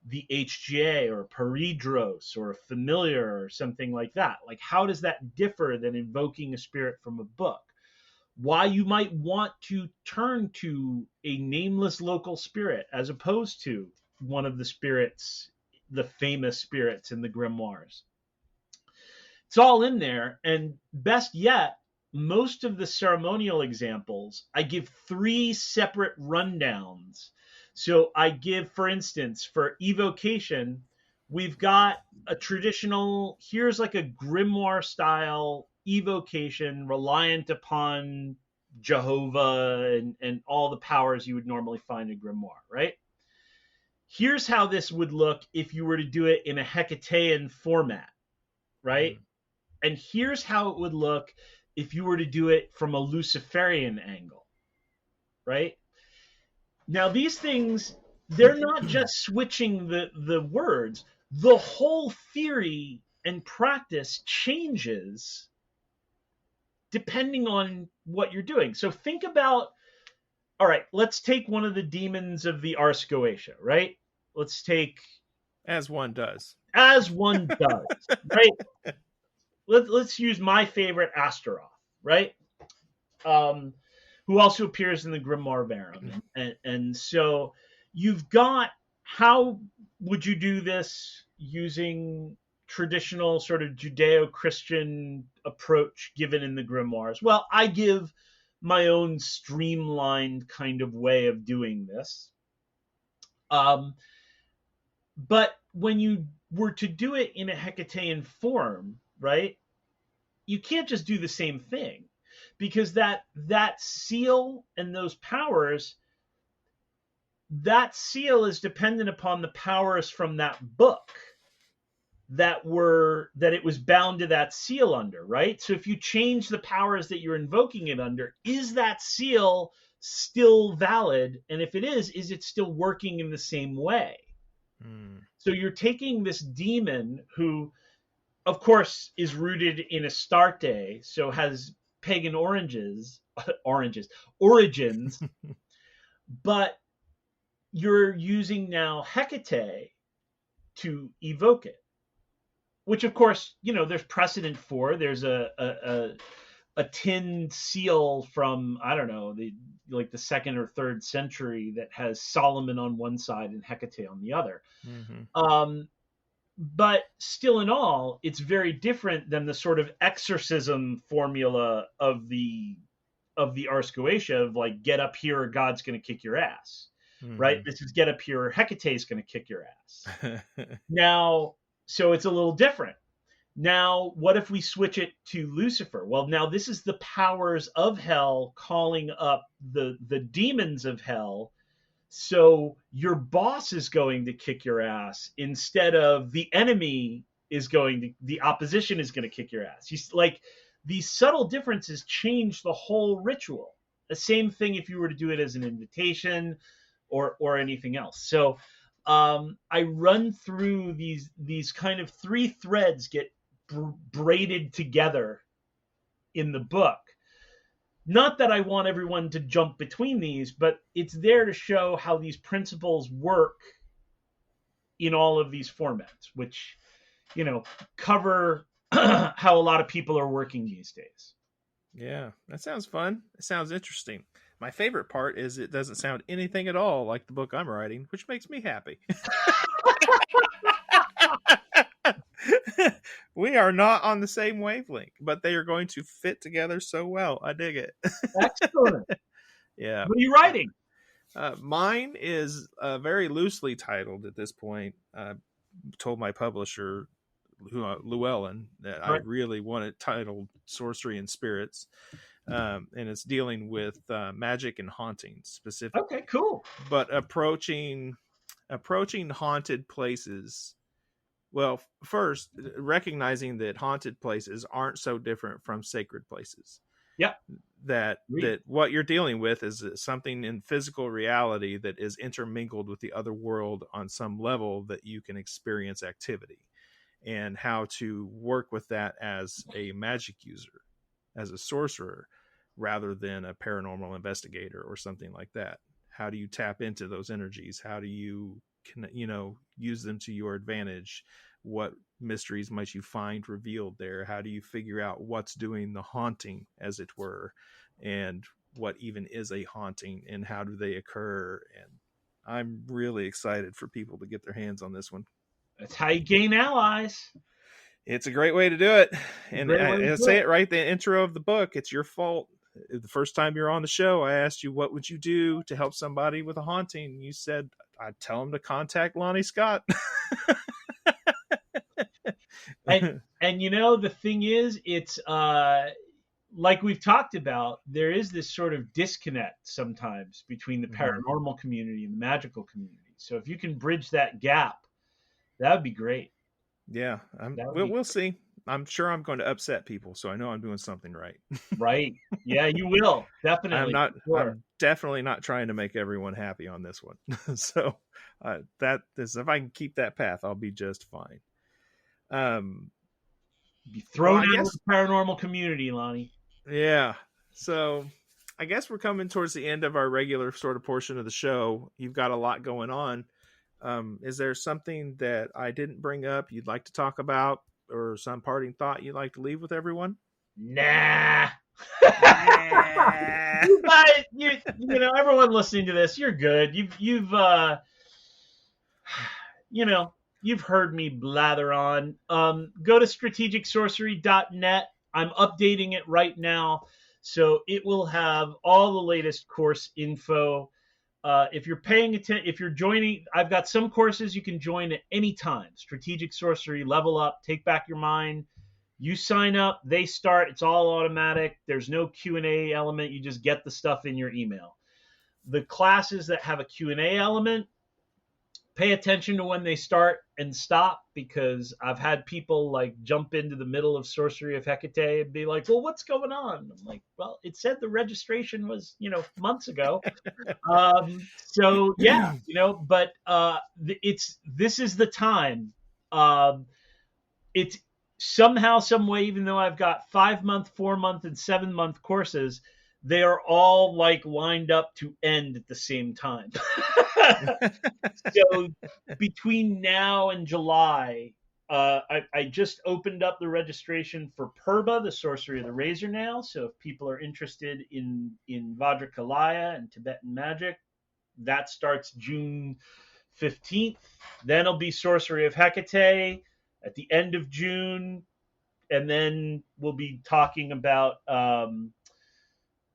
the HGA or Peridros or a familiar or something like that. Like, how does that differ than invoking a spirit from a book? Why you might want to turn to a nameless local spirit as opposed to one of the spirits, the famous spirits in the grimoires. It's all in there. And best yet, most of the ceremonial examples, I give 3 separate rundowns. So I give, for instance, for evocation, we've got a traditional, here's like a grimoire style evocation reliant upon Jehovah and all the powers you would normally find in grimoire, right? Here's how this would look if you were to do it in a Hecatean format, right? And here's how it would look if you were to do it from a Luciferian angle, right? Now, these things, they're not just switching the words. The whole theory and practice changes depending on what you're doing. So think about all right, let's take one of the demons of the Ars Goetia, right? Let's take, As one does. as one does, right? Let's use my favorite Astaroth, right? Um, who also appears in the Grimoire Verum. And so you've got, how would you do this using traditional sort of Judeo-Christian approach given in the grimoires? Well, I give my own streamlined kind of way of doing this. But when you were to do it in a Hecatean form, right, you can't just do the same thing, because that seal and those powers, that seal is dependent upon the powers from that book that it was bound to that seal under, right? So if you change the powers that you're invoking it under, is that seal still valid? And if it is it still working in the same way? So you're taking this demon who, of course, is rooted in Astarte, so has pagan origins, but you're using now Hekate to evoke it, which, of course, there's precedent for. There's a tin seal from, I don't know, the 2nd or 3rd century that has Solomon on one side and Hekate on the other. But still, in all, it's very different than the sort of exorcism formula of the Ars Goetia of like, get up here or God's going to kick your ass, right? This is get up here or Hecate's going to kick your ass. Now, so it's a little different. Now, what if we switch it to Lucifer? Well, now this is the powers of hell calling up the demons of hell. So your boss is going to kick your ass instead of the enemy the opposition is going to kick your ass. Like, these subtle differences change the whole ritual. The same thing if you were to do it as an invitation or anything else. So I run through these kind of 3 threads get braided together in the book. Not that I want everyone to jump between these, but it's there to show how these principles work in all of these formats, which, cover how a lot of people are working these days. Yeah, that sounds fun. It sounds interesting. My favorite part is it doesn't sound anything at all like the book I'm writing, which makes me happy. We are not on the same wavelength, but they are going to fit together so well. I dig it. Excellent. Yeah. What are you writing? Mine is very loosely titled at this point. I told my publisher, Llewellyn, that I really want it titled Sorcery and Spirits. And it's dealing with magic and haunting specifically. Okay, cool. But approaching haunted places. Well, first, recognizing that haunted places aren't so different from sacred places. Yeah. That what you're dealing with is something in physical reality that is intermingled with the other world on some level that you can experience activity, and how to work with that as a magic user, as a sorcerer, rather than a paranormal investigator or something like that. How do you tap into those energies? How do you use them to your advantage? What mysteries might you find revealed there? How do you figure out what's doing the haunting, as it were, and what even is a haunting, and how do they occur? And I'm really excited for people to get their hands on this one. That's how you gain allies. It's a great way to do it. And I say it right, the intro of the book, it's your fault. The first time you're on the show, I asked you, what would you do to help somebody with a haunting? You said, I'd tell them to contact Lonnie Scott. and the thing is, it's like we've talked about, there is this sort of disconnect sometimes between the paranormal community and the magical community. So if you can bridge that gap, that would be great. Yeah, we'll see. I'm sure I'm going to upset people, so I know I'm doing something right. Right. Yeah, you will. Definitely. I'm definitely not trying to make everyone happy on this one. So if I can keep that path, I'll be just fine. Be thrown out of the paranormal community, Lonnie. Yeah. So I guess we're coming towards the end of our regular sort of portion of the show. You've got a lot going on. Is there something that I didn't bring up you'd like to talk about, or some parting thought you'd like to leave with everyone? Nah. Nah. You guys, you know, everyone listening to this, you're good. You've you know, you've heard me blather on. Go to strategicsorcery.net. I'm updating it right now, so it will have all the latest course info. If you're paying attention, if you're joining, I've got some courses you can join at any time. Strategic Sorcery, Level Up, Take Back Your Mind. You sign up, they start. It's all automatic. There's no Q&A element. You just get the stuff in your email. The classes that have a Q&A element, pay attention to when they start and stop, because I've had people like jump into the middle of Sorcery of Hekate and be like, well, what's going on? I'm like, well, it said the registration was, months ago. So yeah, but this is the time. It's somehow, some way, even though I've got 5-month, 4-month, and 7-month courses, they are all like lined up to end at the same time. So between now and July, I just opened up the registration for Purba, the Sorcery of the Razor Nail. So if people are interested in Vajrakalaya and Tibetan magic, that starts June 15th. Then it'll be Sorcery of Hekate at the end of June. And then we'll be talking about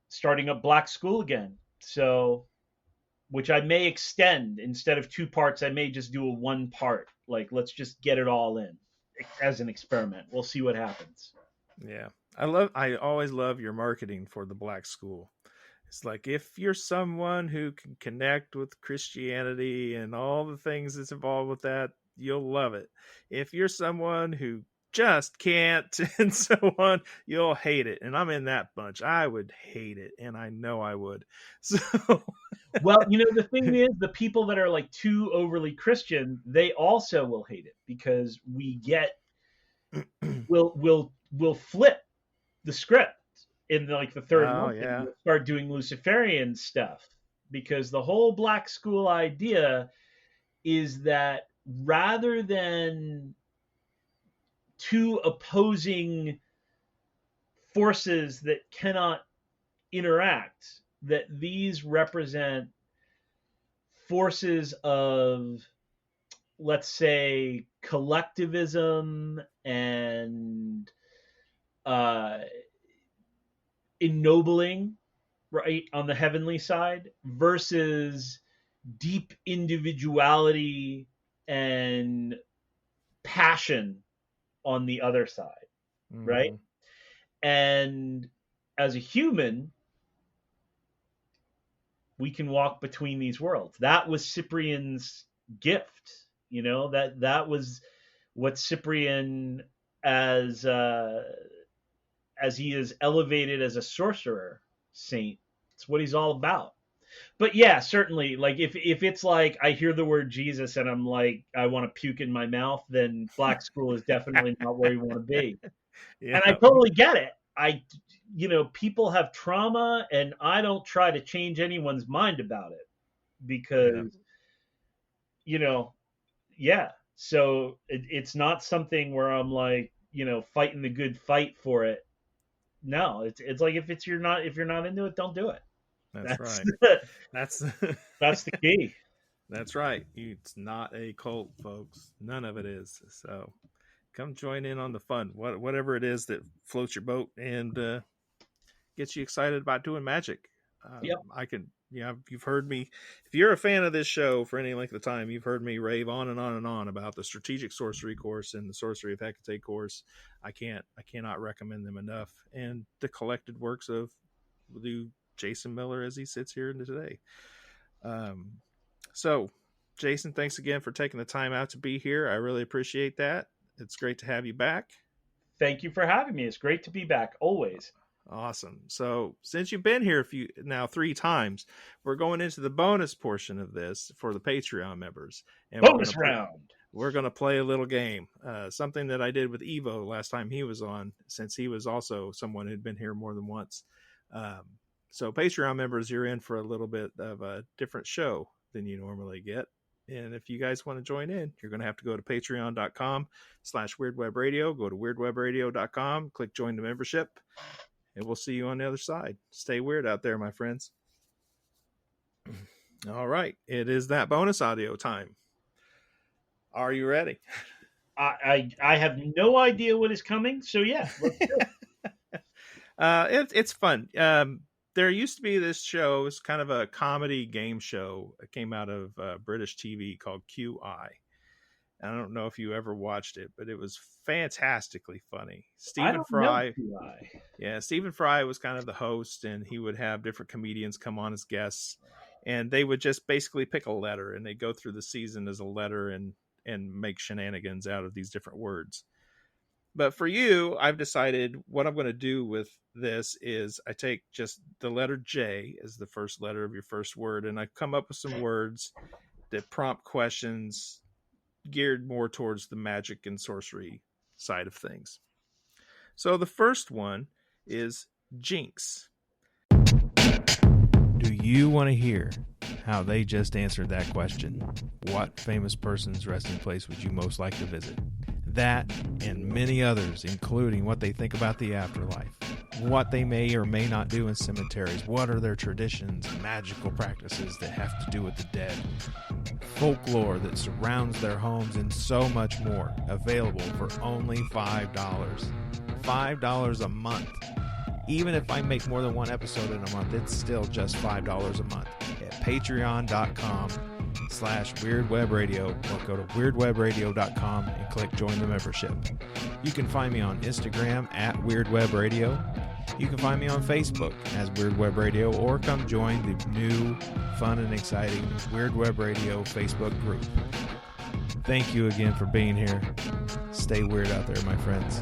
starting up Black School again. So, which I may extend. Instead of 2 parts, I may just do a 1 part. Like, let's just get it all in as an experiment. We'll see what happens. Yeah. I always love your marketing for the Black School. It's like, if you're someone who can connect with Christianity and all the things that's involved with that, you'll love it. If you're someone who just can't and so on, you'll hate it. And I'm in that bunch. I would hate it, and I know I would. So well, the thing is, the people that are like too overly Christian, they also will hate it, because we'll flip the script in like the 3rd month, yeah. and we'll start doing Luciferian stuff, because the whole Black School idea is that rather than 2 opposing forces that cannot interact, that these represent forces of, let's say, collectivism and ennobling, right, on the heavenly side, versus deep individuality and passion on the other side, right? And as a human, we can walk between these worlds. That was Cyprian's gift, that was what Cyprian, as he is elevated as a sorcerer saint, it's what he's all about. But yeah, certainly, like if it's like I hear the word Jesus and I'm like, I want to puke in my mouth, then Black School is definitely not where you want to be. Yeah. And I totally get it. People have trauma, and I don't try to change anyone's mind about it, because, so it's not something where I'm like, fighting the good fight for it. No, it's like, if you're not into it, don't do it. That's right. That's the key. That's right. It's not a cult, folks. None of it is. So come join in on the fun. Whatever it is that floats your boat and gets you excited about doing magic. Yep. You've heard me. If you're a fan of this show for any length of time, you've heard me rave on and on and on about the Strategic Sorcery course and the Sorcery of Hekate course. I cannot recommend them enough. And the collected works of the Jason Miller as he sits here today. So Jason, thanks again for taking the time out to be here. I really appreciate that. It's great to have you back. Thank you for having me. It's great to be back, always. Awesome. So since you've been here 3 times, we're going into the bonus portion of this for the Patreon members. And bonus round. We're going to play a little game, something that I did with Evo last time he was on, since he was also someone who'd been here more than once. So Patreon members, you're in for a little bit of a different show than you normally get. And if you guys want to join in, you're going to have to go to patreon.com/weirdwebradio. Go to weirdwebradio.com, click join the membership, and we'll see you on the other side. Stay weird out there, my friends. All right. It is that bonus audio time. Are you ready? I have no idea what is coming, so yeah, let's do it. It's fun. There used to be this show. It's kind of a comedy game show. It came out of British TV called QI. I don't know if you ever watched it, but it was fantastically funny. Stephen Fry. Yeah, Stephen Fry was kind of the host, and he would have different comedians come on as guests, and they would just basically pick a letter, and they go through the season as a letter and make shenanigans out of these different words. But for you, I've decided what I'm going to do with this is I take just the letter J as the first letter of your first word, and I come up with some words that prompt questions geared more towards the magic and sorcery side of things. So the first one is jinx. Do you want to hear how they just answered that question? What famous person's resting place would you most like to visit? That and many others, including what they think about the afterlife, what they may or may not do in cemeteries, what are their traditions, magical practices that have to do with the dead, folklore that surrounds their homes, and so much more, available for only $5. $5 a month. Even if I make more than one episode in a month, it's still just $5 a month at patreon.com/weirdwebradio, or go to weirdwebradio.com and click join the membership. You can find me on Instagram at weirdwebradio. You can find me on Facebook as Weird Web Radio, or come join the new, fun and exciting Weird Web Radio Facebook group. Thank you again for being here. Stay weird out there, my friends.